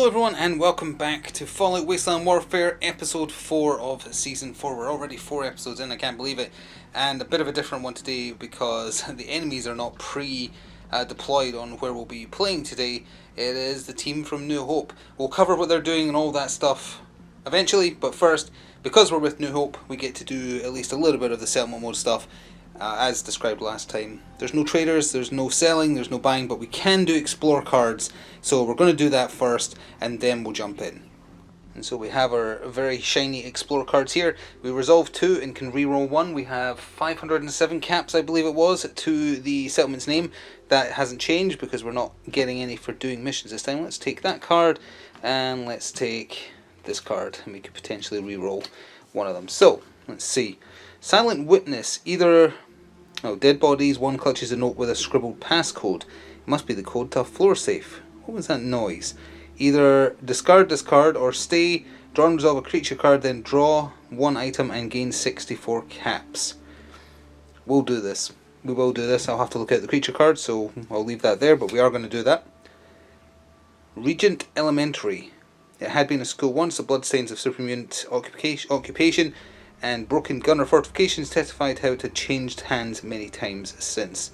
Hello everyone and welcome back to Fallout Wasteland Warfare episode 4 of season 4. We're already 4 episodes in, I can't believe it. And a bit of a different one today because the enemies are not deployed on where we'll be playing today. It is the team from New Hope. We'll cover what they're doing and all that stuff eventually, but first, because we're with New Hope, we get to do at least a little bit of the settlement mode stuff. As described last time. There's no traders, there's no selling, there's no buying, but we can do explore cards. So we're going to do that first and then we'll jump in. And so we have our very shiny explore cards here. We resolve 2 and can reroll 1. We have 507 caps, I believe it was, to the settlement's name. That hasn't changed because we're not getting any for doing missions this time. Let's take that card and let's take this card and we could potentially reroll one of them. So let's see. Silent Witness, either dead bodies, one clutches a note with a scribbled passcode. It must be the code to a floor safe. What was that noise? Either discard this card or stay, draw and resolve a creature card, then draw one item and gain 64 caps. We'll do this. We will do this. I'll have to look at the creature card, so I'll leave that there, but we are going to do that. Regent Elementary. It had been a school once. The bloodstains of supermutant occupation and broken gunner fortifications testified how it had changed hands many times since.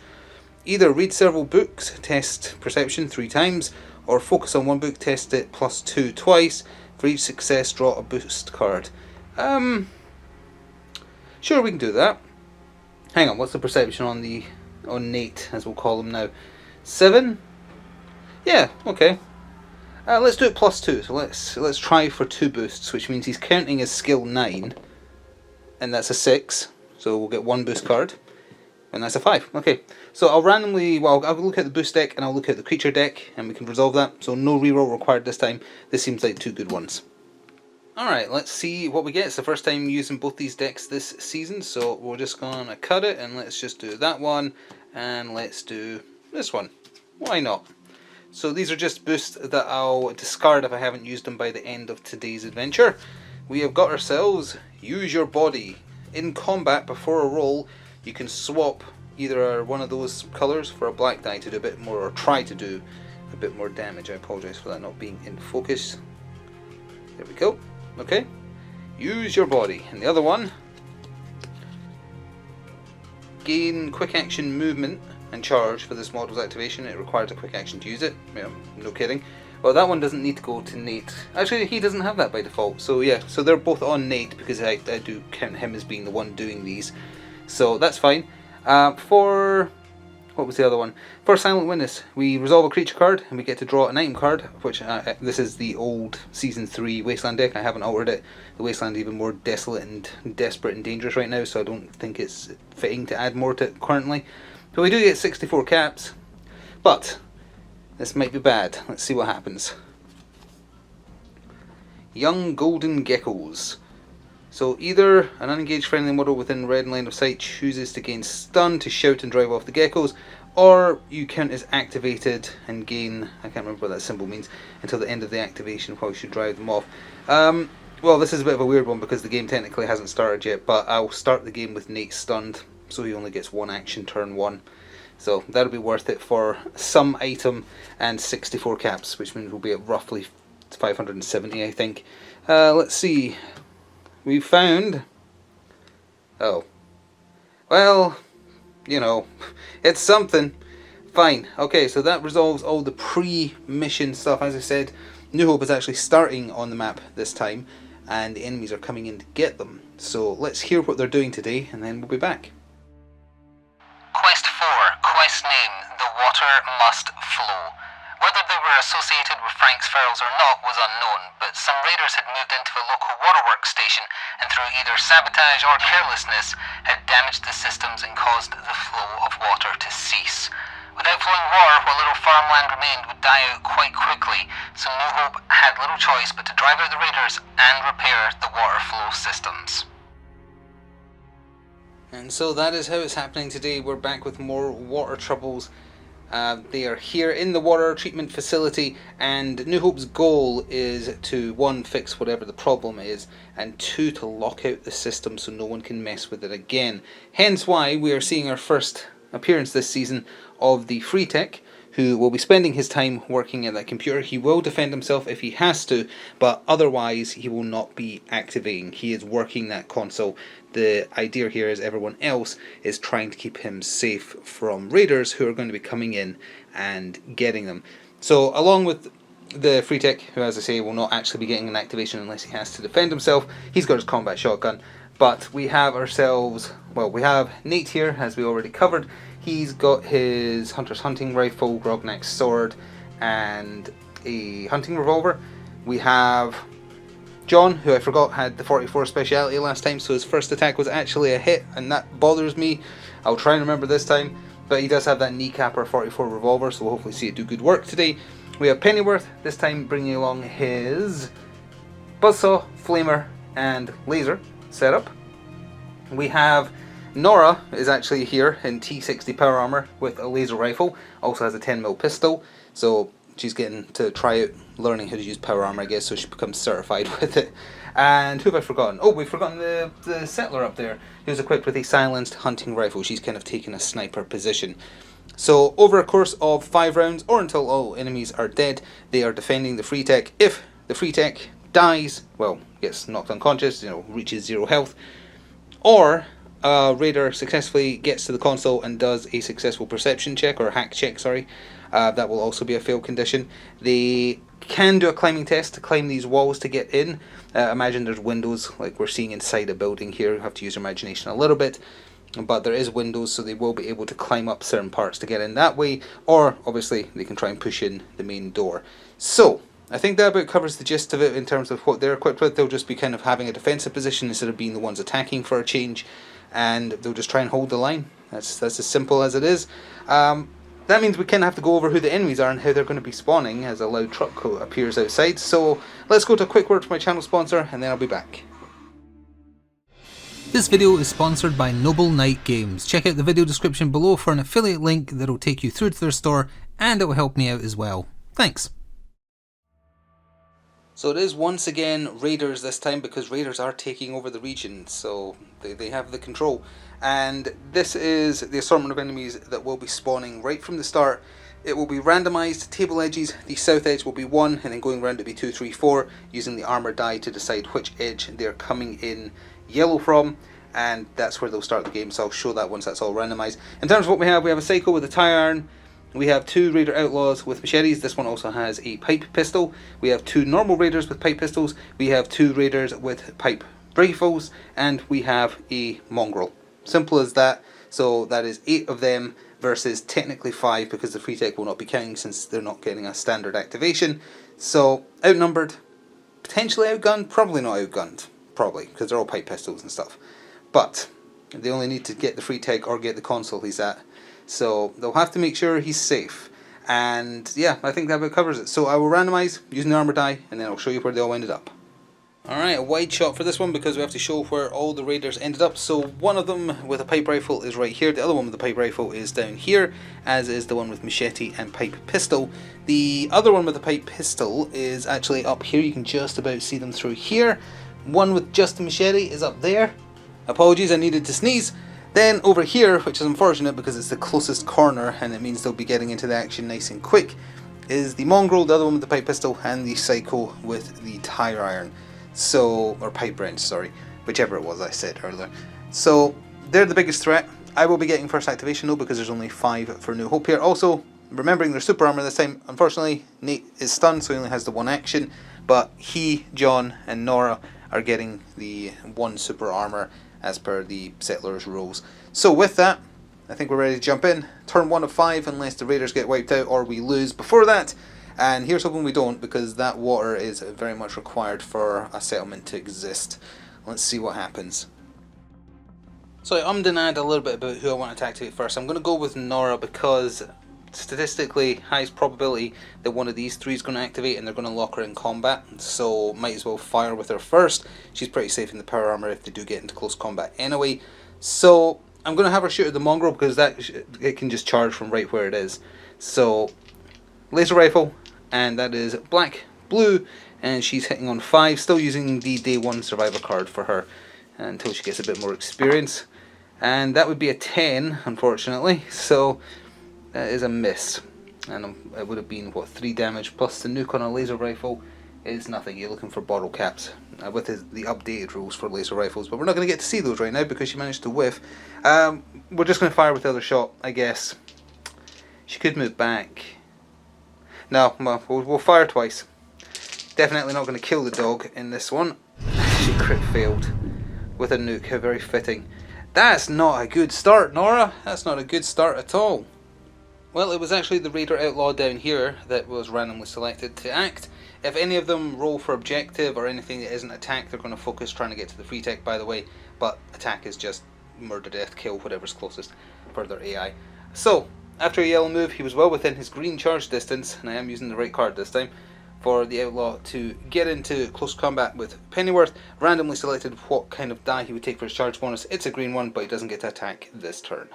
Either read several books, test perception 3 times, or focus on one book, test it +2 twice. For each success, draw a boost card. Sure, we can do that. Hang on, what's the perception on Nate, as we'll call him now? 7? Yeah, okay. Let's do it +2. So let's try for 2 boosts, which means he's counting as skill 9. And that's a 6, so we'll get 1 boost card, and that's a 5. Okay, so I'll look at the boost deck and I'll look at the creature deck and we can resolve that, so no reroll required this time. This seems like 2 good ones. Alright, let's see what we get. It's the first time using both these decks this season, so we're just gonna cut it and let's just do that one and let's do this one. Why not? So these are just boosts that I'll discard if I haven't used them by the end of today's adventure. We have got ourselves Use Your Body. In combat before a roll, you can swap either one of those colours for a black die to do a bit more, or try to do a bit more damage. I apologise for that not being in focus. There we go. Okay. Use Your Body. And the other one, gain quick action movement and charge for this model's activation. It requires a quick action to use it. Yeah, no kidding. Well, that one doesn't need to go to Nate. Actually, he doesn't have that by default. So yeah, so they're both on Nate because I do count him as being the one doing these. So that's fine. For what was the other one? For Silent Witness, we resolve a creature card and we get to draw an item card, which this is the old Season 3 Wasteland deck. I haven't altered it. The Wasteland is even more desolate and desperate and dangerous right now, so I don't think it's fitting to add more to it currently. So we do get 64 caps, but this might be bad. Let's see what happens. Young Golden Geckos. So either an unengaged friendly model within red line of sight chooses to gain stun to shout and drive off the geckos, or you count as activated and gain, I can't remember what that symbol means, until the end of the activation while you should drive them off. Well, this is a bit of a weird one because the game technically hasn't started yet, but I'll start the game with Nate stunned, so he only gets 1 action turn 1. So that'll be worth it for some item and 64 caps, which means we'll be at roughly 570, I think. Let's see. We found... Oh. Well, you know, it's something. Fine. Okay, so that resolves all the pre-mission stuff. As I said, New Hope is actually starting on the map this time, and the enemies are coming in to get them. So let's hear what they're doing today, and then we'll be back. Quest 4, quest name, The Water Must Flow. Whether they were associated with Frank's Ferals or not was unknown, but some raiders had moved into a local waterworks station and through either sabotage or carelessness had damaged the systems and caused the flow of water to cease. Without flowing water, what little farmland remained would die out quite quickly, so New Hope had little choice but to drive out the raiders and repair the water flow systems. And so that is how it's happening today. We're back with more water troubles. They are here in the water treatment facility, and New Hope's goal is to 1, fix whatever the problem is, and 2, to lock out the system so no one can mess with it again. Hence why we are seeing our first appearance this season of the Free Tech, who will be spending his time working at that computer. He will defend himself if he has to, but otherwise he will not be activating. He is working that console. The idea here is everyone else is trying to keep him safe from raiders who are going to be coming in and getting them. So along with the free tech, who as I say will not actually be getting an activation unless he has to defend himself, he's got his combat shotgun. But we have ourselves, well, we have Nate here, as we already covered. He's got his Hunter's Hunting Rifle, Grognak's Sword, and a hunting revolver. We have John, who I forgot had the 44 speciality last time, so his first attack was actually a hit, and that bothers me. I'll try and remember this time, but he does have that kneecapper 44 revolver, so we'll hopefully see it do good work today. We have Pennyworth, this time bringing along his buzzsaw, flamer, and laser setup. We have Nora is actually here in T60 power armor with a laser rifle, also has a 10mm pistol, so she's getting to try out learning how to use power armor, I guess, so she becomes certified with it. And who have I forgotten? Oh, we've forgotten the settler up there, who's equipped with a silenced hunting rifle. She's kind of taken a sniper position. So over a course of 5 rounds, or until all enemies are dead, they are defending the free tech. If the free tech dies, well, gets knocked unconscious, reaches 0 health, or a raider successfully gets to the console and does a successful perception check, or hack check, sorry, that will also be a failed condition. They can do a climbing test to climb these walls to get in. Imagine there's windows like we're seeing inside a building here. You have to use your imagination a little bit. But there is windows, so they will be able to climb up certain parts to get in that way, or obviously they can try and push in the main door. So I think that about covers the gist of it in terms of what they're equipped with. They'll just be kind of having a defensive position instead of being the ones attacking for a change, and they'll just try and hold the line. That's as simple as it is. That means we kind of have to go over who the enemies are and how they're going to be spawning as a loud truck appears outside. So let's go to a quick word from my channel sponsor, and then I'll be back. This video is sponsored by Noble Knight Games. Check out the video description below for an affiliate link that will take you through to their store, and it will help me out as well. Thanks. So it is once again raiders this time, because raiders are taking over the region, so they have the control. And this is the assortment of enemies that will be spawning right from the start. It will be randomised table edges. The south edge will be 1, and then going around it will be 2, 3, 4, using the armour die to decide which edge they're coming in yellow from, and that's where they'll start the game, so I'll show that once that's all randomised. In terms of what we have a Psycho with a tire iron, we have 2 Raider Outlaws with machetes. This one also has a pipe pistol. We have 2 normal Raiders with pipe pistols. We have 2 Raiders with pipe rifles, and we have a mongrel. Simple as that. So that is 8 of them versus technically 5, because the free tech will not be counting since they're not getting a standard activation. So outnumbered, potentially outgunned, probably not outgunned. Probably, because they're all pipe pistols and stuff. But they only need to get the free tech or get the console he's at. So they'll have to make sure he's safe. And yeah, I think that about covers it. So I will randomise using the armour die, and then I'll show you where they all ended up. Alright, a wide shot for this one because we have to show where all the raiders ended up. So one of them with a pipe rifle is right here. The other one with the pipe rifle is down here, as is the one with machete and pipe pistol. The other one with the pipe pistol is actually up here. You can just about see them through here. One with just the machete is up there. Apologies, I needed to sneeze. Then over here, which is unfortunate because it's the closest corner and it means they'll be getting into the action nice and quick, is the mongrel, the other one with the pipe pistol, and the Psycho with the tire iron. So, or pipe wrench, sorry, whichever it was I said earlier. So they're the biggest threat. I will be getting first activation though, because there's only 5 for New Hope here. Also, remembering their super armor this time, unfortunately Nate is stunned, so he only has the 1 action, but he, John, and Nora are getting the 1 super armor as per the settlers rules. So with that, I think we're ready to jump in. Turn 1 of 5 unless the raiders get wiped out or we lose before that. And here's hoping we don't, because that water is very much required for a settlement to exist. Let's see what happens. So I'm going to add a little bit about who I want to activate first. I'm going to go with Nora because statistically highest probability that one of these 3 is going to activate and they're going to lock her in combat. So might as well fire with her first. She's pretty safe in the power armor if they do get into close combat anyway. So I'm going to have her shoot at the mongrel because that it can just charge from right where it is. So laser rifle, and that is black, blue, and she's hitting on 5, still using the day 1 survivor card for her until she gets a bit more experience. And that would be a 10, unfortunately, so that is a miss. and it would have been, what, 3 damage, plus the nuke on a laser rifle is nothing. You're looking for bottle caps with the updated rules for laser rifles, but we're not going to get to see those right now because she managed to whiff. We're just going to fire with the other shot, I guess. She could move back. No, we'll fire twice. Definitely not going to kill the dog in this one. She crit failed with a nuke. How very fitting. That's not a good start, Nora. That's not a good start at all. Well, it was actually the Raider Outlaw down here that was randomly selected to act. If any of them roll for objective or anything that isn't attack, they're going to focus trying to get to the free tech, by the way. But attack is just murder, death, kill, whatever's closest for their AI. So, after a yellow move, he was well within his green charge distance, and I am using the right card this time, for the Outlaw to get into close combat with Pennyworth. Randomly selected what kind of die he would take for his charge bonus. It's a green one, but he doesn't get to attack this turn.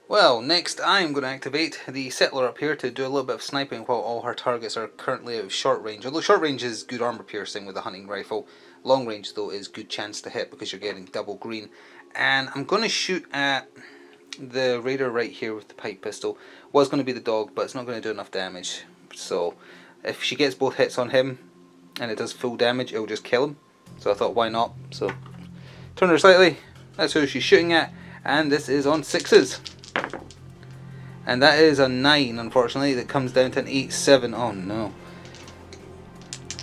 Well, next I'm going to activate the Settler up here to do a little bit of sniping while all her targets are currently out of short range. Although short range is good armor piercing with a hunting rifle, long range though is good chance to hit because you're getting double green. And I'm going to shoot at the Raider right here with the pipe pistol. Was going to be the dog, but it's not going to do enough damage. So if she gets both hits on him and it does full damage, it will just kill him. So I thought, why not? So turn her slightly. That's who she's shooting at, and this is on 6s. And that is a 9, unfortunately. That comes down to an 8-7. Oh no.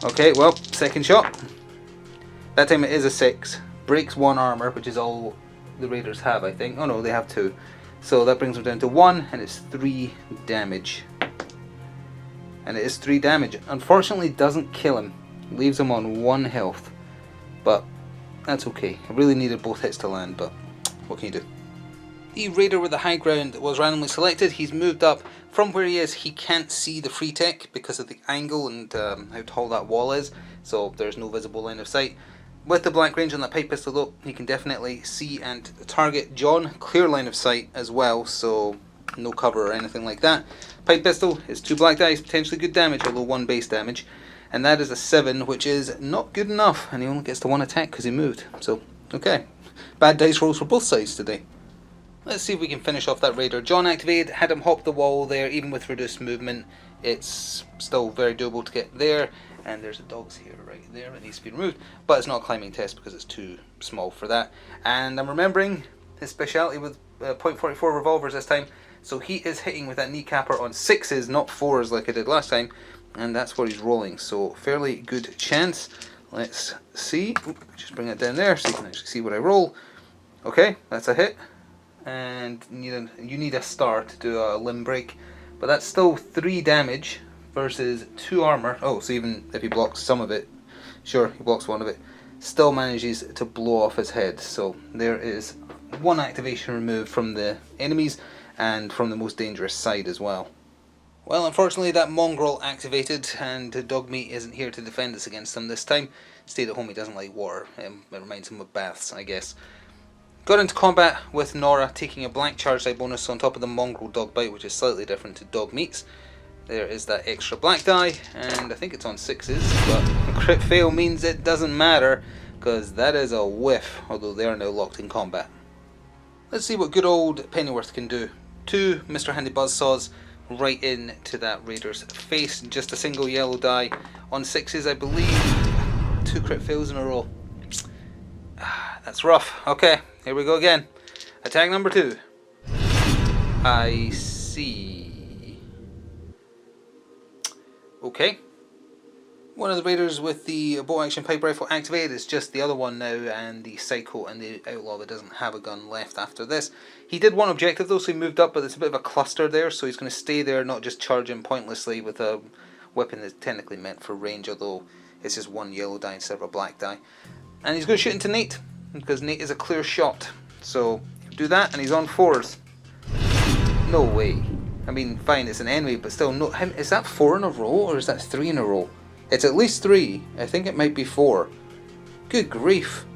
Okay, well, second shot. That time it is a 6. Breaks 1 armor, which is all the Raiders have, I think. Oh no, they have 2. So that brings them down to 1, and it's 3 damage. And it is 3 damage. Unfortunately, doesn't kill him. Leaves him on 1 health. But that's okay. I really needed both hits to land, but what can you do? The Raider with the high ground was randomly selected. He's moved up. From where he is, he can't see the free tech because of the angle and how tall that wall is, so there's no visible line of sight. With the black range on that pipe pistol though, he can definitely see and target John. Clear line of sight as well, so no cover or anything like that. Pipe pistol is 2 black dice, potentially good damage, although 1 base damage. And that is a 7, which is not good enough, and he only gets to 1 attack because he moved. So, okay. Bad dice rolls for both sides today. Let's see if we can finish off that Raider. John activated, had him hop the wall there, even with reduced movement. It's still very doable to get there. And there's a dog's hair right there that needs to be removed. But it's not a climbing test because it's too small for that. And I'm remembering his speciality with .44 revolvers this time. So he is hitting with that kneecapper on 6s, not 4s like I did last time. And that's where he's rolling. So fairly good chance. Let's see. Just bring it down there so you can actually see what I roll. Okay, that's a hit. And you need a star to do a limb break, but that's still 3 damage versus 2 armor. Oh, so even if he blocks some of it, sure, he blocks 1 of it, still manages to blow off his head. So there is 1 activation removed from the enemies and from the most dangerous side as well. Well, unfortunately that mongrel activated, and Dogmeat isn't here to defend us against him this time. Stayed at home, he doesn't like water. It reminds him of baths, I guess. Got into combat with Nora, taking a blank charge die bonus on top of the mongrel dog bite, which is slightly different to Dogmeat's. There is that extra black die, and I think it's on 6s, but a crit fail means it doesn't matter, because that is a whiff, although they are now locked in combat. Let's see what good old Pennyworth can do. 2 Mr. Handy Buzzsaws right into that Raider's face, just a single yellow die. On 6s, I believe, 2 crit fails in a row. That's rough. Okay, here we go again. Attack number 2. I see. Okay. One of the Raiders with the bow action pipe rifle activated. It's just the other one now, and the Psycho and the Outlaw that doesn't have a gun left after this. He did 1 objective though, so he moved up, but there's a bit of a cluster there, so he's going to stay there, not just charge in pointlessly with a weapon that's technically meant for range, although it's just 1 yellow die instead of a black die. And he's going to shoot into Nate, because Nate is a clear shot. So, do that, and he's on 4s. No way. I mean, fine, it's an enemy, but still, no. Is that 4 in a row, or is that 3 in a row? It's at least 3. I think it might be 4. Good grief.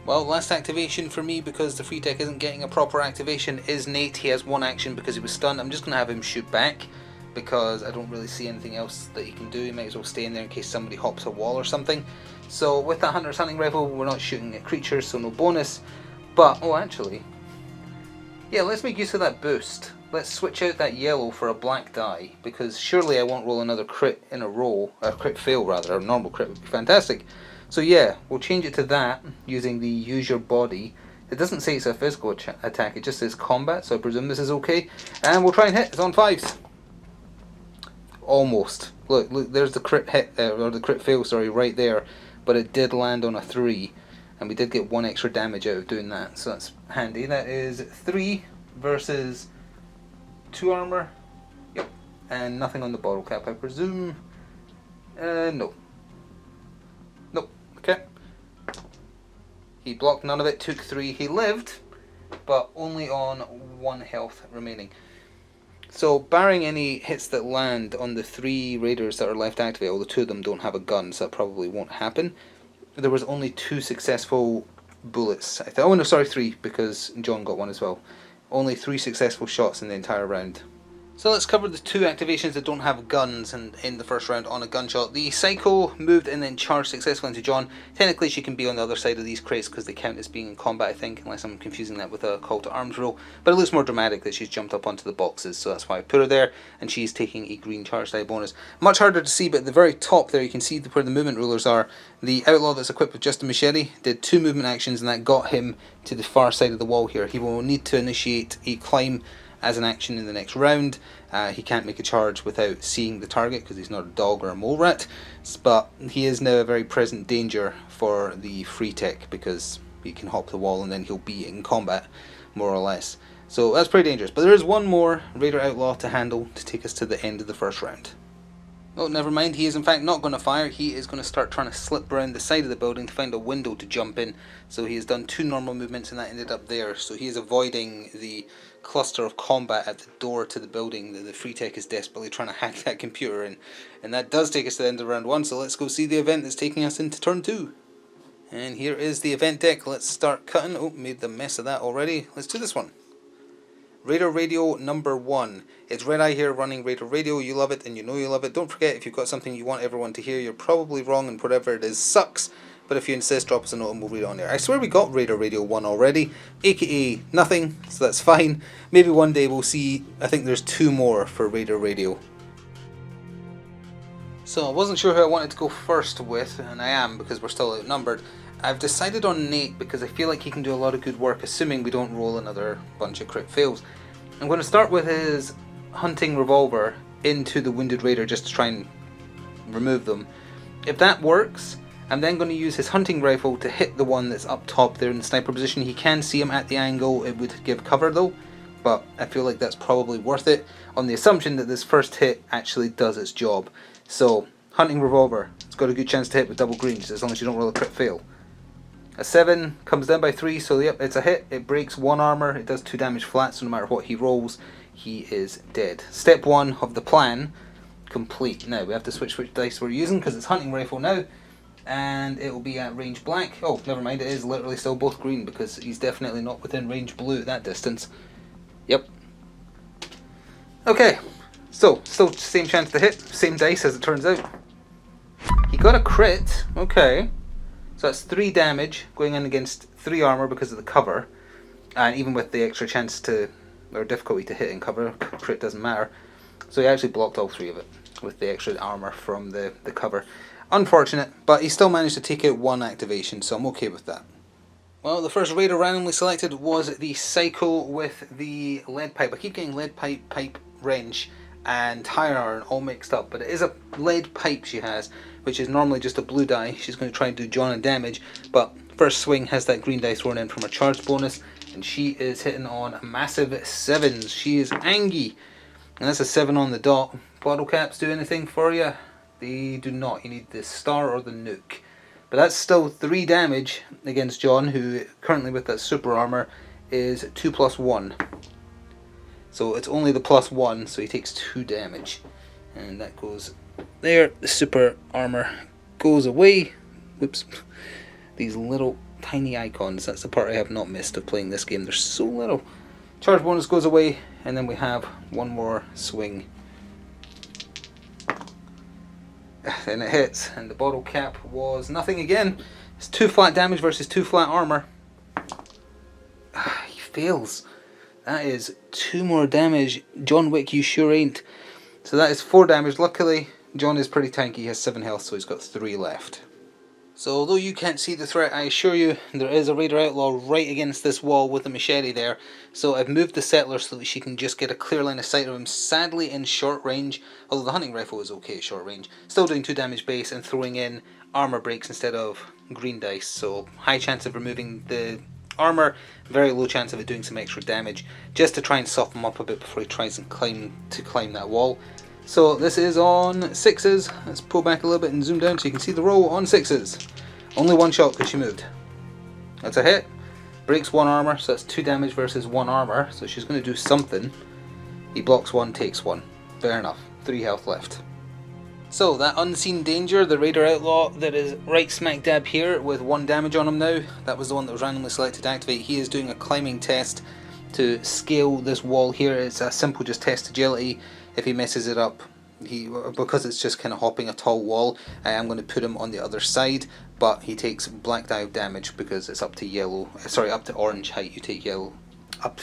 Well, last activation for me, because the free tech isn't getting a proper activation, is Nate. He has 1 action because he was stunned. I'm just going to have him shoot back, because I don't really see anything else that he can do. He might as well stay in there in case somebody hops a wall or something. So with that Hunter's Hunting Rifle, we're not shooting at creatures, so no bonus. But, oh actually, Yeah, let's make use of that boost. Let's switch out that yellow for a black die, because surely I won't roll another crit in a row, a crit fail rather, a normal crit would be fantastic. So yeah, we'll change it to that, using the use your body. It doesn't say it's a physical attack, it just says combat, so I presume this is okay. And we'll try and hit, it's on 5s. Almost. Look, there's the crit hit, or the crit fail, sorry, right there. But it did land on a 3. And we did get 1 extra damage out of doing that, so that's handy. That is 3 versus 2 armor. Yep. And nothing on the bottle cap, I presume. No. Nope. Okay. He blocked none of it, took 3. He lived, but only on 1 health remaining. So, barring any hits that land on the 3 raiders that are left activated, although 2 of them don't have a gun, so that probably won't happen. There was only 2 successful bullets. Oh no, sorry, 3, because John got 1 as well. Only 3 successful shots in the entire round. So let's cover the 2 activations that don't have guns in the first round on a gunshot. The Psycho moved and then charged successfully into John. Technically she can be on the other side of these crates because they count as being in combat, I think, unless I'm confusing that with a call to arms roll. But it looks more dramatic that she's jumped up onto the boxes, so that's why I put her there, and she's taking a green charge die bonus. Much harder to see, but at the very top there you can see where the movement rulers are. The outlaw that's equipped with just a machete did 2 movement actions, and that got him to the far side of the wall here. He will need to initiate a climb as an action in the next round. He can't make a charge without seeing the target because he's not a dog or a mole rat, but he is now a very present danger for the free tech because he can hop the wall and then he'll be in combat, more or less. So that's pretty dangerous, but there is one more Raider Outlaw to handle to take us to the end of the first round. Oh, never mind, he is in fact not going to fire. He is going to start trying to slip around the side of the building to find a window to jump in. So he has done 2 normal movements and that ended up there. So he is avoiding the cluster of combat at the door to the building that the free tech is desperately trying to hack that computer in. And that does take us to the end of round 1, so let's go see the event that's taking us into turn 2. And here is the event deck. Let's start cutting. Oh, made the mess of that already. Let's do this one. Raider Radio number 1. It's Red Eye here running Raider Radio. You love it and you know you love it. Don't forget, if you've got something you want everyone to hear, you're probably wrong and whatever it is sucks. But if you insist, drop us a note and we'll read it on there. I swear we got Raider Radio 1 already, aka nothing, so that's fine. Maybe one day we'll see. I think there's 2 more for Raider Radio. So I wasn't sure who I wanted to go first with, and I am because we're still outnumbered. I've decided on Nate because I feel like he can do a lot of good work, assuming we don't roll another bunch of crit fails. I'm going to start with his hunting revolver into the wounded raider just to try and remove them. If that works, I'm then going to use his hunting rifle to hit the one that's up top there in the sniper position. He can see him at the angle, it would give cover though, but I feel like that's probably worth it on the assumption that this first hit actually does its job. So, hunting revolver, it's got a good chance to hit with double greens as long as you don't roll a crit fail. A 7 comes down by 3, so yep, it's a hit. It breaks 1 armor, it does 2 damage flat, so no matter what he rolls, he is dead. Step 1 of the plan complete. Now we have to switch which dice we're using because it's hunting rifle now, and it will be at range black. Oh, never mind, it is literally still both green because he's definitely not within range blue at that distance. Yep. Okay, so still same chance to hit, same dice as it turns out. He got a crit, okay. So that's 3 damage going in against 3 armor because of the cover, and even with the extra chance to, or difficulty to hit in cover, crit doesn't matter. So he actually blocked all 3 of it with the extra armor from the cover. Unfortunate, but he still managed to take out 1 activation, so I'm okay with that. Well, the first raider randomly selected was the Psycho with the lead pipe. I keep getting lead pipe, wrench, and tire iron all mixed up, but it is a lead pipe she has, which is normally just a blue die. She's going to try and do John a damage, but first swing has that green die thrown in from her charge bonus, and she is hitting on massive 7s. She is angry, and that's a 7 on the dot. Bottle caps do anything for you? They do not. You need the star or the nuke. But that's still 3 damage against John, who currently with that super armor is 2 plus 1. So it's only the plus 1, so he takes 2 damage. And that goes there. The super armor goes away. Whoops. These little tiny icons. That's the part I have not missed of playing this game. They're so little. Charge bonus goes away, and then we have 1 more swing. Then it hits, and the bottle cap was nothing again. It's 2 flat damage versus 2 flat armor. He fails. That is 2 more damage. John Wick, you sure ain't. So that is 4 damage. Luckily, John is pretty tanky. He has 7 health, so he's got 3 left. So although you can't see the threat, I assure you there is a Raider Outlaw right against this wall with a machete there. So I've moved the settler so that she can just get a clear line of sight of him, sadly in short range, although the hunting rifle is okay at short range. Still doing 2 damage base and throwing in armor breaks instead of green dice, so high chance of removing the armor, very low chance of it doing some extra damage, just to try and soften him up a bit before he tries and climb that wall. So this is on 6s. Let's pull back a little bit and zoom down so you can see the roll on 6s. Only 1 shot because she moved. That's a hit. Breaks 1 armor, so that's 2 damage versus 1 armor. So she's going to do something. He blocks 1, takes 1. Fair enough. 3 health left. So that unseen danger, the Raider Outlaw that is right smack dab here with 1 damage on him now. That was the one that was randomly selected to activate. He is doing a climbing test to scale this wall here. It's a simple just test agility. If he messes it up, because it's just kind of hopping a tall wall, I am going to put him on the other side, but he takes black die of damage because it's up to yellow. Sorry, up to orange height. You take yellow. Up.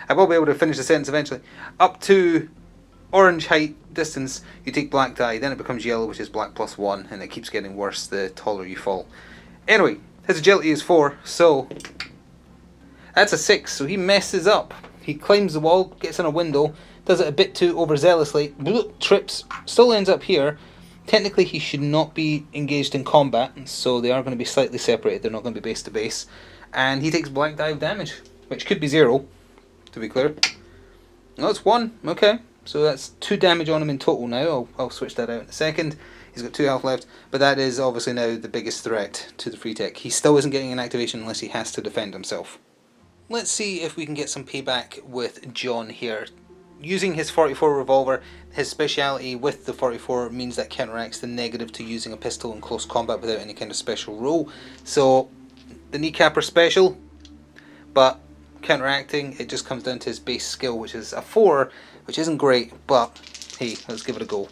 I will be able to finish the sentence eventually. Up to orange height distance, you take black die. Then it becomes yellow, which is black plus 1, and it keeps getting worse the taller you fall. Anyway, his agility is 4, so that's a 6. So he messes up. He climbs the wall, gets in a window. Does it a bit too overzealously, trips, still ends up here. Technically he should not be engaged in combat, so they are going to be slightly separated, they're not going to be base to base. And he takes black die of damage, which could be 0, to be clear. No, it's 1, okay. So that's 2 damage on him in total now, I'll switch that out in a second. He's got 2 health left, but that is obviously now the biggest threat to the free tech. He still isn't getting an activation unless he has to defend himself. Let's see if we can get some payback with John here. Using his 44 revolver, his speciality with the 44 means that counteracts the negative to using a pistol in close combat without any kind of special rule. So the kneecapper special, but counteracting, it just comes down to his base skill, which is a 4, which isn't great, but hey, let's give it a go.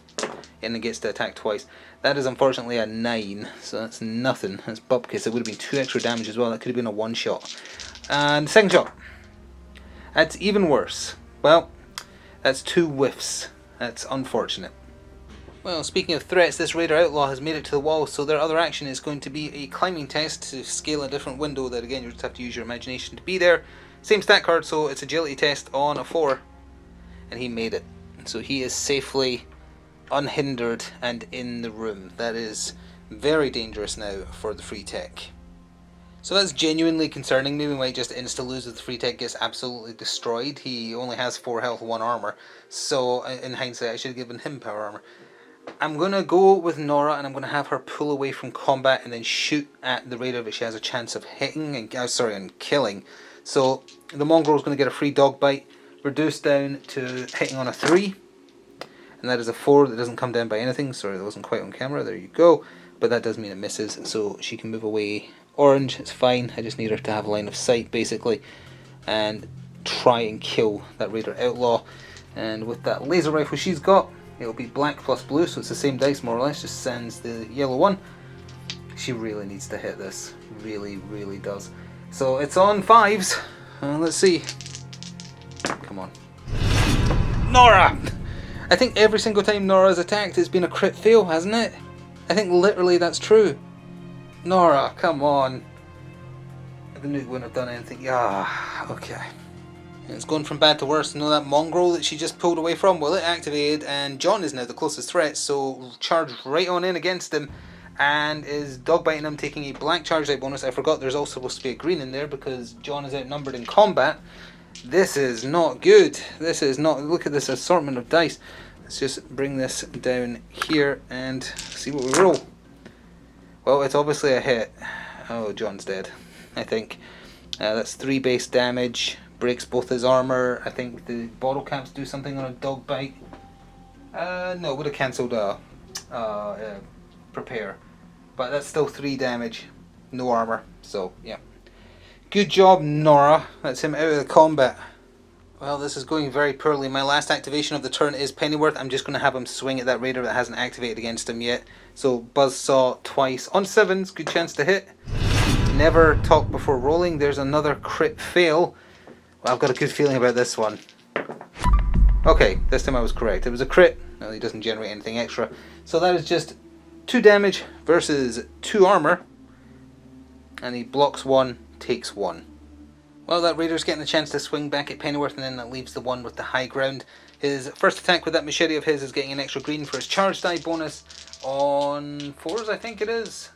And it gets to attack twice. That is unfortunately a 9, so that's nothing. That's bupkis. It would have been 2 extra damage as well. That could have been a 1 shot. And second shot. That's even worse. Well, that's 2 whiffs. That's unfortunate. Well, speaking of threats, this Raider Outlaw has made it to the wall, so their other action is going to be a climbing test to scale a different window that, again, you just have to use your imagination to be there. Same stat card, so it's agility test on a 4. And he made it. So he is safely unhindered and in the room. That is very dangerous now for the free tech. So that's genuinely concerning me. We might just insta-lose if the free tech gets absolutely destroyed. He only has 4 health, 1 armor. So in hindsight, I should have given him power armor. I'm going to go with Nora and I'm going to have her pull away from combat and then shoot at the Raider that she has a chance of hitting and killing. So the Mongrel is going to get a free dog bite, reduced down to hitting on a 3. And that is a 4 that doesn't come down by anything. Sorry, that wasn't quite on camera. There you go. But that does mean it misses, so she can move away. Orange, it's fine. I just need her to have line of sight, basically, and try and kill that Raider Outlaw. And with that laser rifle she's got, it'll be black plus blue, so it's the same dice more or less, just sends the yellow one. She really needs to hit this. Really, really does. So it's on 5s. Let's see. Come on. Nora! I think every single time Nora's attacked it's been a crit fail, hasn't it? I think literally that's true. Nora, come on. The nuke wouldn't have done anything. Yeah, okay. It's going from bad to worse. You know that mongrel that she just pulled away from? Well, it activated, and John is now the closest threat, so charged right on in against him, and is dogbiting him, taking a black charge die bonus. I forgot there's also supposed to be a green in there because John is outnumbered in combat. This is not good. This is not... Look at this assortment of dice. Let's just bring this down here and see what we roll. Well, it's obviously a hit. Oh, John's dead, I think. That's 3 base damage. Breaks both his armor. I think the bottle caps do something on a dog bite. No, it would have cancelled prepare. But that's still 3 damage. No armor. So, yeah. Good job, Nora. That's him out of the combat. Well, this is going very poorly. My last activation of the turn is Pennyworth. I'm just going to have him swing at that Raider that hasn't activated against him yet. So Buzzsaw twice. On 7s, good chance to hit. Never talk before rolling. There's another crit fail. Well, I've got a good feeling about this one. Okay, this time I was correct. It was a crit. No, he doesn't generate anything extra. So that is just 2 damage versus 2 armor. And he blocks 1, takes 1. Well, that Raider's getting a chance to swing back at Pennyworth, and then that leaves the one with the high ground. His first attack with that machete of his is getting an extra green for his charge die bonus on 4s, I think it is.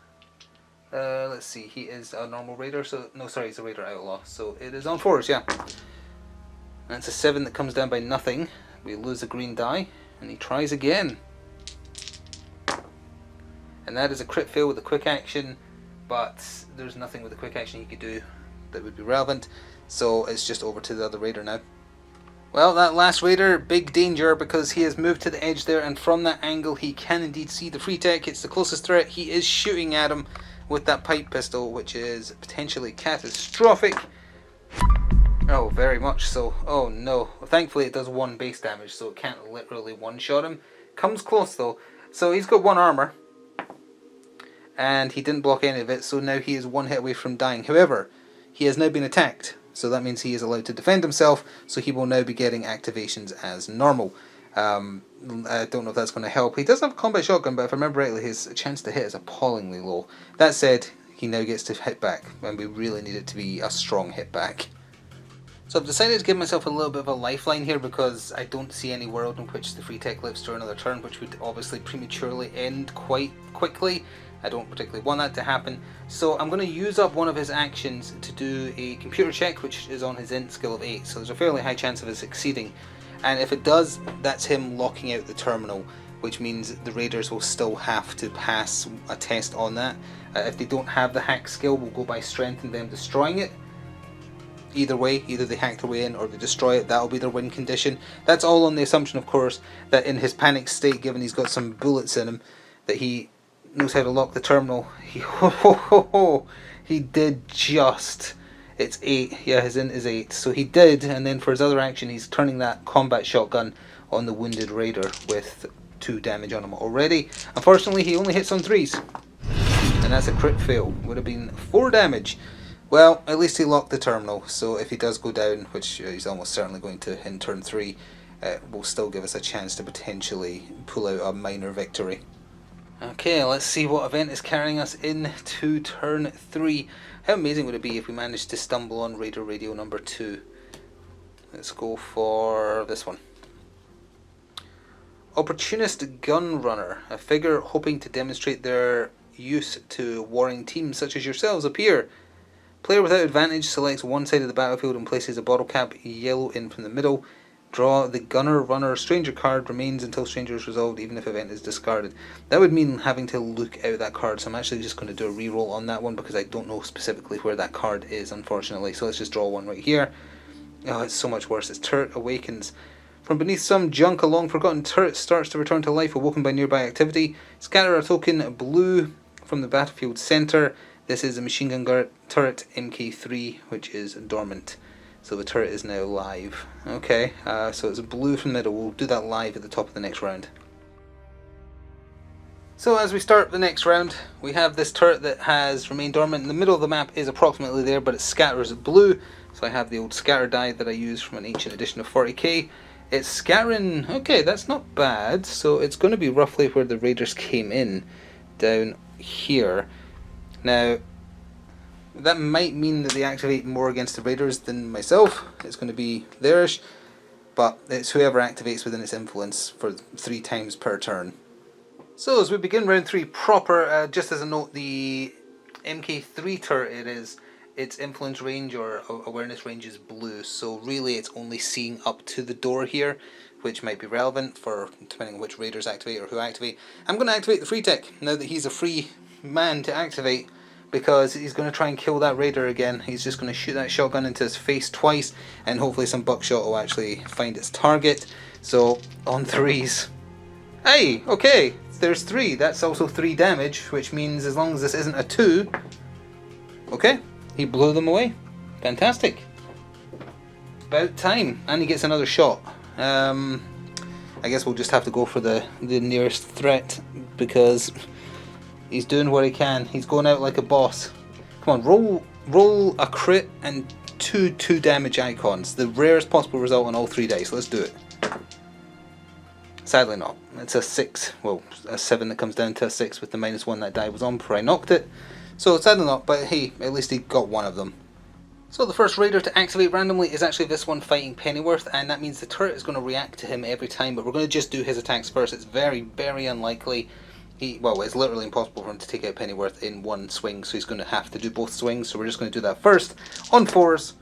Let's see, he is a normal Raider, so no, sorry, he's a Raider Outlaw, so it is on 4s, yeah. That's a 7 that comes down by nothing. We lose a green die, and he tries again. And that is a crit fail with a quick action, but there's nothing with a quick action he could do that would be relevant, so it's just over to the other Raider now. Well, that last Raider, big danger, because he has moved to the edge there, and from that angle he can indeed see the free tech. It's the closest threat. He is shooting at him with that pipe pistol, which is potentially catastrophic. Oh, very much so. Oh no. Well, thankfully it does 1 base damage, so it can't literally one-shot him. Comes close though. So he's got 1 armor, and he didn't block any of it, so now he is 1 hit away from dying. However, he has now been attacked, so that means he is allowed to defend himself, so he will now be getting activations as normal. I don't know if that's going to help. He does have a combat shotgun, but if I remember rightly, his chance to hit is appallingly low. That said, he now gets to hit back, and we really need it to be a strong hit back. So I've decided to give myself a little bit of a lifeline here, because I don't see any world in which the free tech lives through another turn, which would obviously prematurely end quite quickly. I don't particularly want that to happen, so I'm going to use up one of his actions to do a computer check, which is on his int skill of 8, so there's a fairly high chance of it succeeding. And if it does, that's him locking out the terminal, which means the Raiders will still have to pass a test on that. If they don't have the hack skill, we'll go by strength and them destroying it. Either way, either they hack their way in or they destroy it, that'll be their win condition. That's all on the assumption, of course, that in his panic state, given he's got some bullets in him, that he knows how to lock the terminal. He did just. It's 8. Yeah, his int is 8. So he did, and then for his other action, he's turning that combat shotgun on the wounded Raider with 2 damage on him already. Unfortunately, he only hits on 3s, and that's a crit fail. Would have been 4 damage. Well, at least he locked the terminal, so if he does go down, which he's almost certainly going to in turn 3, will still give us a chance to potentially pull out a minor victory. Okay, let's see what event is carrying us into turn 3. How amazing would it be if we managed to stumble on Raider Radio number 2? Let's go for this one. Opportunist Gun Runner. A figure hoping to demonstrate their use to warring teams such as yourselves appear. Player without advantage selects one side of the battlefield and places a bottle cap yellow in from the middle. Draw the Gunner Runner Stranger card, remains until Stranger is resolved even if event is discarded. That would mean having to look out that card, so I'm actually just going to do a reroll on that one because I don't know specifically where that card is, unfortunately. So let's just draw one right here. Oh, it's so much worse. Its turret awakens. From beneath some junk, a long forgotten turret starts to return to life, awoken by nearby activity. Scatter a token blue from the battlefield centre. This is a machine gun turret MK3, which is dormant. So the turret is now live. Okay, so it's blue from the middle. We'll do that live at the top of the next round. So as we start the next round, we have this turret that has remained dormant. In the middle of the map is approximately there, but it scatters blue. So I have the old scatter die that I use from an ancient edition of 40k. It's scattering, okay, that's not bad. So it's going to be roughly where the Raiders came in, down here. Now, that might mean that they activate more against the Raiders than myself. It's going to be theirs, but it's whoever activates within its influence for 3 times per turn. So as we begin round 3 proper, just as a note, the MK3 turret its influence range or awareness range is blue, so really it's only seeing up to the door here, which might be relevant for depending on which Raiders activate or who activate. I'm going to activate the free tech now that he's a free man to activate, because he's going to try and kill that Raider again. He's just going to shoot that shotgun into his face twice, and hopefully some buckshot will actually find its target. So, on 3s. Hey, okay, there's 3. That's also 3 damage, which means as long as this isn't a 2... Okay, he blew them away. Fantastic. About time. And he gets another shot. I guess we'll just have to go for the nearest threat, because... he's doing what he can. He's going out like a boss. Come on, roll a crit and two damage icons. The rarest possible result on all 3 dice. Let's do it. Sadly not. It's a 6, well, a 7 that comes down to a 6 with the -1 that die was on before I knocked it. So sadly not, but hey, at least he got one of them. So the first raider to activate randomly is actually this one fighting Pennyworth, and that means the turret is going to react to him every time, but we're going to just do his attacks first. It's very, very unlikely. Well, it's literally impossible for him to take out Pennyworth in one swing, so he's going to have to do both swings, so we're just going to do that first on 4s,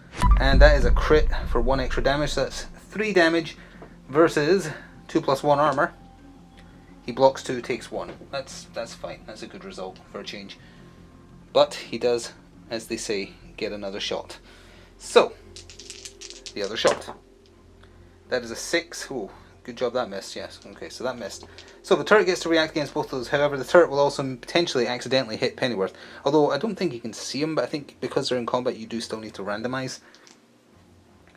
and that is a crit for 1 extra damage, so that's 3 damage versus 2+1 armor. He blocks 2, takes 1. That's fine, that's a good result for a change. But he does, as they say, get another shot. So, the other shot. That is a 6. Ooh, good job that missed, yes. Okay, so that missed. So the turret gets to react against both of those. However, the turret will also potentially accidentally hit Pennyworth. Although I don't think you can see him, but I think because they're in combat you do still need to randomize.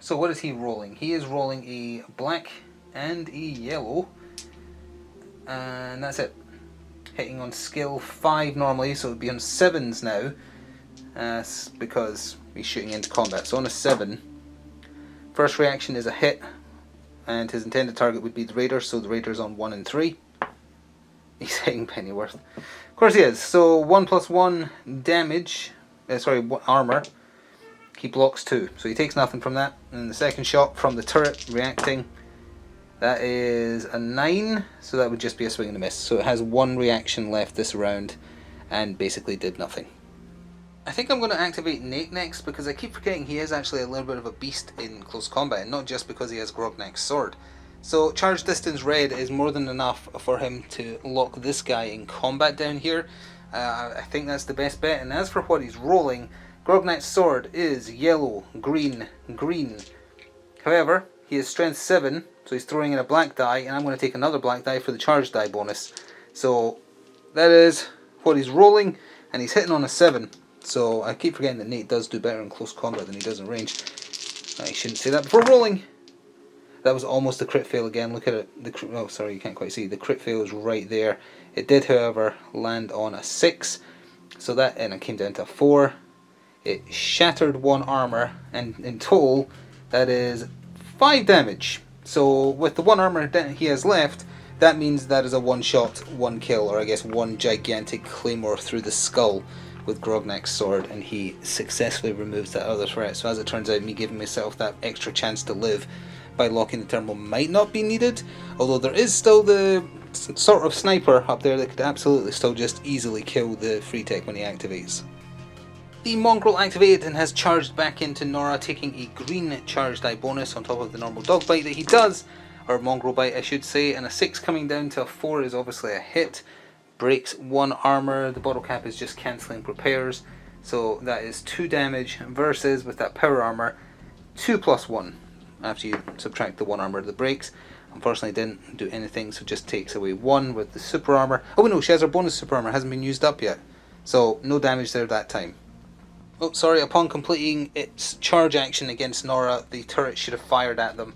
So what is he rolling? He is rolling a black and a yellow. And that's it. Hitting on skill 5 normally, so it would be on 7s now. Because he's shooting into combat. So on a 7, first reaction is a hit, and his intended target would be the raider, so the raider's on 1 and 3. He's hitting Pennyworth. Of course he is. So 1+1 damage, armor. He blocks 2, so he takes nothing from that. And the second shot from the turret reacting, that is a 9, so that would just be a swing and a miss. So it has 1 reaction left this round, and basically did nothing. I think I'm going to activate Nate next, because I keep forgetting he is actually a little bit of a beast in close combat, and not just because he has Grognak's sword. So charge distance red is more than enough for him to lock this guy in combat down here. I think that's the best bet. And as for what he's rolling, Grognak's sword is yellow, green, green. However, he is strength 7, so he's throwing in a black die, and I'm going to take another black die for the charge die bonus. So that is what he's rolling, and he's hitting on a 7. So I keep forgetting that Nate does do better in close combat than he does in range. I shouldn't say that before rolling. That was almost a crit fail again. Look at it. Oh, sorry, you can't quite see. The crit fail is right there. It did, however, land on a 6. So that, and it came down to a 4. It shattered 1 armor, and in total, that is 5 damage. So with the 1 armor that he has left, that means that is a 1-shot, 1 kill, or I guess 1 gigantic claymore through the skull with Grognak's sword, and he successfully removes that other threat. So as it turns out, me giving myself that extra chance to live by locking the terminal might not be needed, although there is still the sort of sniper up there that could absolutely still just easily kill the free tech when he activates. The mongrel activated and has charged back into Nora, taking a green charge die bonus on top of the normal dog bite that he does, or mongrel bite I should say, and a 6 coming down to a 4 is obviously a hit. Breaks 1 armor, the bottle cap is just cancelling repairs, so that is 2 damage versus, with that power armor, 2+1 after you subtract the 1 armor that breaks. Unfortunately didn't do anything, so just takes away 1 with the super armor. Oh no, she has her bonus super armor, hasn't been used up yet, so no damage there that time. Oh sorry, upon completing its charge action against Nora, the turret should have fired at them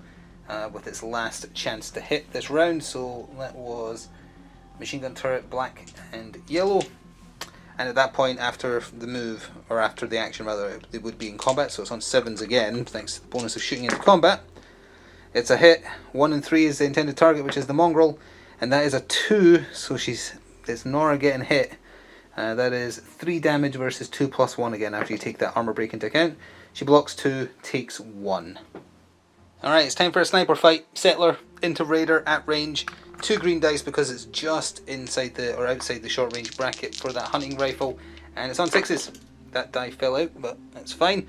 with its last chance to hit this round, so that was machine gun turret, black and yellow, and at that point, after the move, or after the action rather, they would be in combat, so it's on 7s again, thanks to the bonus of shooting into combat. It's a hit. 1 and 3 is the intended target, which is the mongrel, and that is a 2, so it's Nora getting hit. That is 3 damage versus 2+1 again after you take that armor break into account. She blocks 2, takes 1. Alright, it's time for a sniper fight. Settler into Raider at range. 2 green dice because it's just inside or outside the short range bracket for that hunting rifle, and it's on 6s. That die fell out, but that's fine.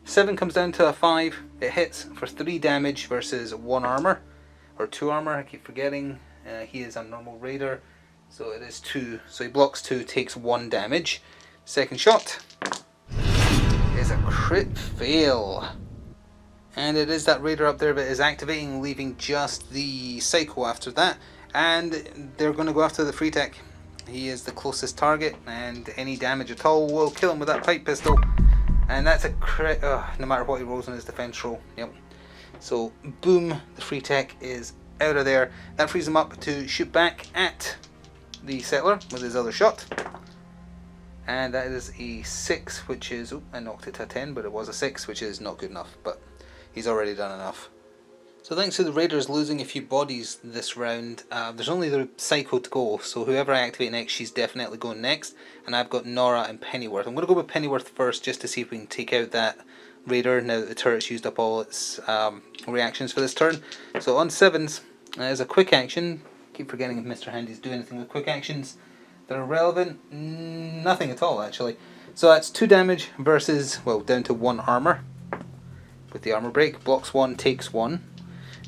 7 comes down to a 5. It hits for 3 damage versus 1 armor, or 2 armor, I keep forgetting. He is a normal Raider, so it is 2. So he blocks 2, takes 1 damage. Second shot is a crit fail. And it is that Raider up there that is activating, leaving just the Psycho after that. And they're going to go after the free tech. He is the closest target, and any damage at all will kill him with that pipe pistol. And that's a crit, no matter what he rolls on his defense roll. Yep. So, boom, the free tech is out of there. That frees him up to shoot back at the Settler with his other shot. and that is a 6, which is, oh, I knocked it to a 10, but it was a 6, which is not good enough, but he's already done enough. So thanks to the Raiders losing a few bodies this round, there's only the Psycho to go, so whoever I activate next, she's definitely going next, and I've got Nora and Pennyworth. I'm going to go with Pennyworth first, just to see if we can take out that Raider, now that the turret's used up all its reactions for this turn. So on 7s, as a quick action, keep forgetting if Mr. Handy's doing anything with quick actions that are relevant. Nothing at all, actually. So that's 2 damage versus, well, down to 1 armor. With the armor break, blocks 1, takes 1.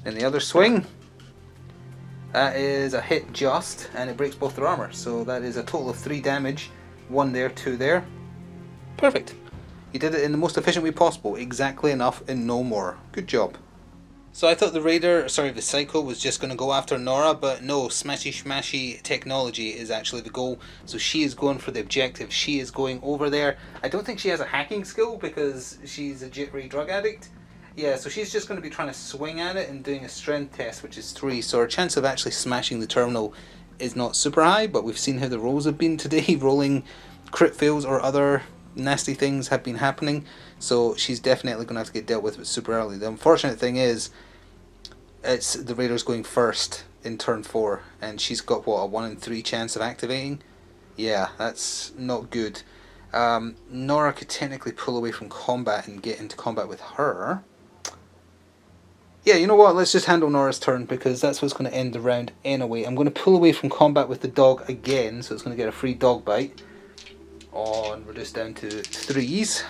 Then the other swing, that is a hit just, and it breaks both their armor. So that is a total of 3 damage. 1 there, 2 there. Perfect. You did it in the most efficient way possible. Exactly enough and no more. Good job. So I thought the Psycho was just going to go after Nora, but no, smashy schmashy technology is actually the goal. So she is going for the objective. She is going over there. I don't think she has a hacking skill because she's a jittery drug addict. Yeah, so she's just going to be trying to swing at it and doing a strength test, which is 3. So her chance of actually smashing the terminal is not super high, but we've seen how the rolls have been today. Rolling crit fails or other nasty things have been happening. So she's definitely going to have to get dealt with super early. The unfortunate thing is, it's the Raiders going first in turn 4, and she's got, what, a 1 in 3 chance of activating? Yeah, that's not good. Nora could technically pull away from combat and get into combat with her. Yeah, you know what, let's just handle Nora's turn, because that's what's going to end the round anyway. I'm going to pull away from combat with the dog again, so it's going to get a free dog bite. On, we're just down to 3s.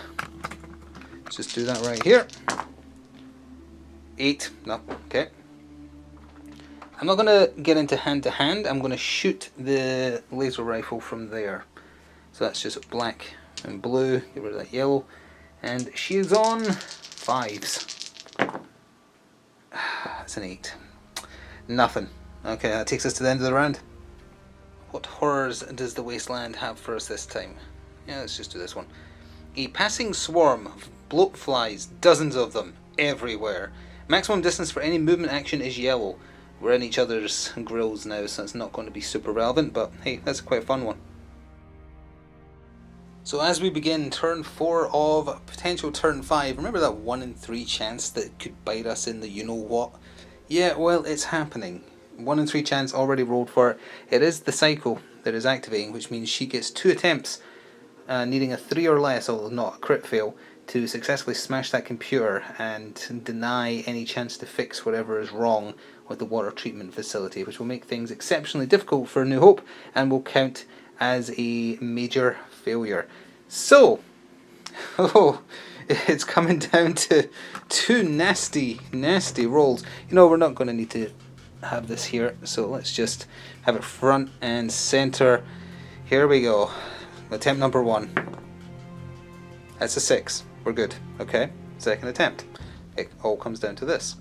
Let's just do that right here. 8, no, okay. I'm not going to get into hand to hand, I'm going to shoot the laser rifle from there. So that's just black and blue, get rid of that yellow. And she is on 5s. That's an 8. Nothing. Okay, that takes us to the end of the round. What horrors does the Wasteland have for us this time? Yeah, let's just do this one. A passing swarm of bloat flies, dozens of them, everywhere. Maximum distance for any movement action is yellow. We're in each other's grills now, so it's not going to be super relevant, but hey, that's quite a fun one. So as we begin turn 4 of potential turn 5, remember that 1 in 3 chance that it could bite us in the you-know-what? Yeah, well, it's happening. 1 in 3 chance already rolled for it. It is the Psycho that is activating, which means she gets 2 attempts, needing a 3 or less, although not a crit fail, to successfully smash that computer and deny any chance to fix whatever is wrong with the water treatment facility, which will make things exceptionally difficult for New Hope and will count as a major failure. So, it's coming down to 2 nasty rolls. You know, we're not going to need to have this here, so let's just have it front and center. Here we go. Attempt number 1. That's a 6. We're good. Okay, second attempt. It all comes down to this.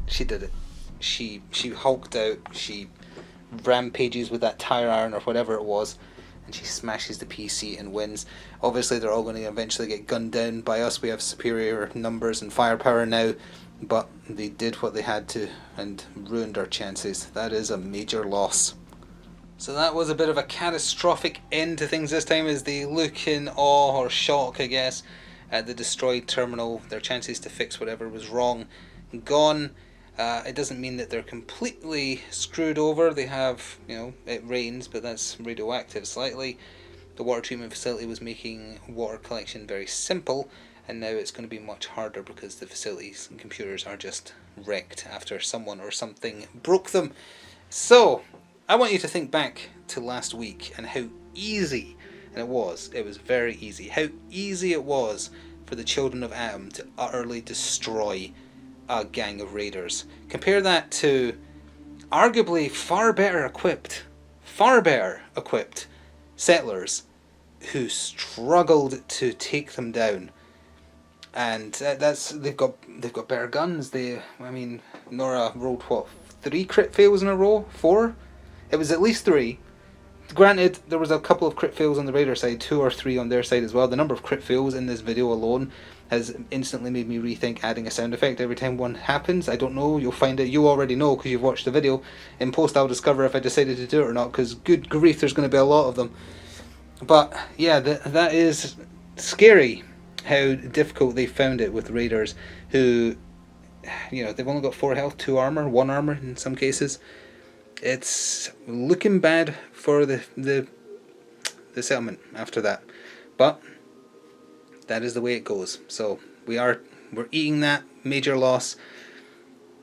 She did it. She hulked out. She rampages with that tire iron or whatever it was, and she smashes the PC and wins. Obviously, they're all going to eventually get gunned down by us. We have superior numbers and firepower now, but they did what they had to and ruined our chances. That is a major loss. So that was a bit of a catastrophic end to things this time, as they look in awe or shock, I guess, at the destroyed terminal. Their chances to fix whatever was wrong gone. It doesn't mean that they're completely screwed over. They have, you know, it rains, but that's radioactive slightly. The water treatment facility was making water collection very simple, and now it's going to be much harder because the facilities and computers are just wrecked after someone or something broke them. So, I want you to think back to last week and how easy, and it was very easy, how easy it was for the children of Atom to utterly destroy a gang of raiders. Compare that to arguably far better equipped settlers who struggled to take them down. And they've got better guns. Nora rolled what, 3 crit fails in a row? 4? It was at least 3. Granted, there was a couple of crit fails on the Raider side, 2 or 3 on their side as well. The number of crit fails in this video alone has instantly made me rethink adding a sound effect every time one happens. I don't know, you'll find it, you already know because you've watched the video. In post I'll discover if I decided to do it or not, because good grief, there's going to be a lot of them. But yeah, that is scary how difficult they found it with raiders who, you know, they've only got 4 health, 2 armor, 1 armor in some cases. It's looking bad for the settlement after that, but that is the way it goes. So we're eating that major loss.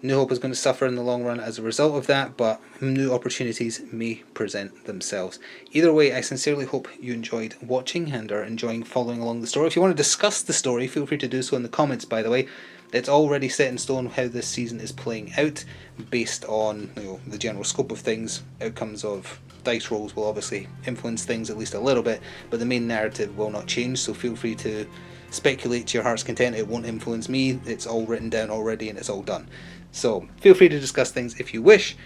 New Hope is going to suffer in the long run as a result of that, but new opportunities may present themselves. Either way, I sincerely hope you enjoyed watching and are enjoying following along the story. If you want to discuss the story, feel free to do so in the comments, by the way. It's already set in stone how this season is playing out, based on, you know, the general scope of things. Outcomes of dice rolls will obviously influence things at least a little bit, but the main narrative will not change, so feel free to speculate to your heart's content. It won't influence me. It's all written down already and it's all done. So feel free to discuss things if you wish.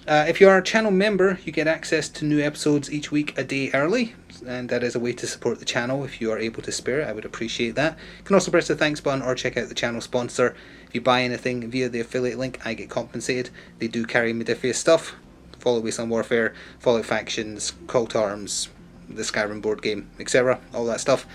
If you are a channel member, you get access to new episodes each week a day early, and that is a way to support the channel. If you are able to spare it, I would appreciate that. You can also press the thanks button or check out the channel sponsor. If you buy anything via the affiliate link, I get compensated. They do carry Modifius stuff: Fallout Wasteland Warfare, Fallout Factions, Call to Arms, the Skyrim board game, etc. All that stuff.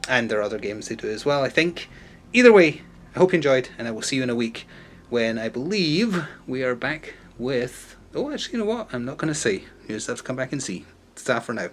And there are other games they do as well, I think. Either way, I hope you enjoyed, and I will see you in a week, when I believe we are back with... Oh, actually, you know what? I'm not going to say. You just have to come back and see. It's that for now.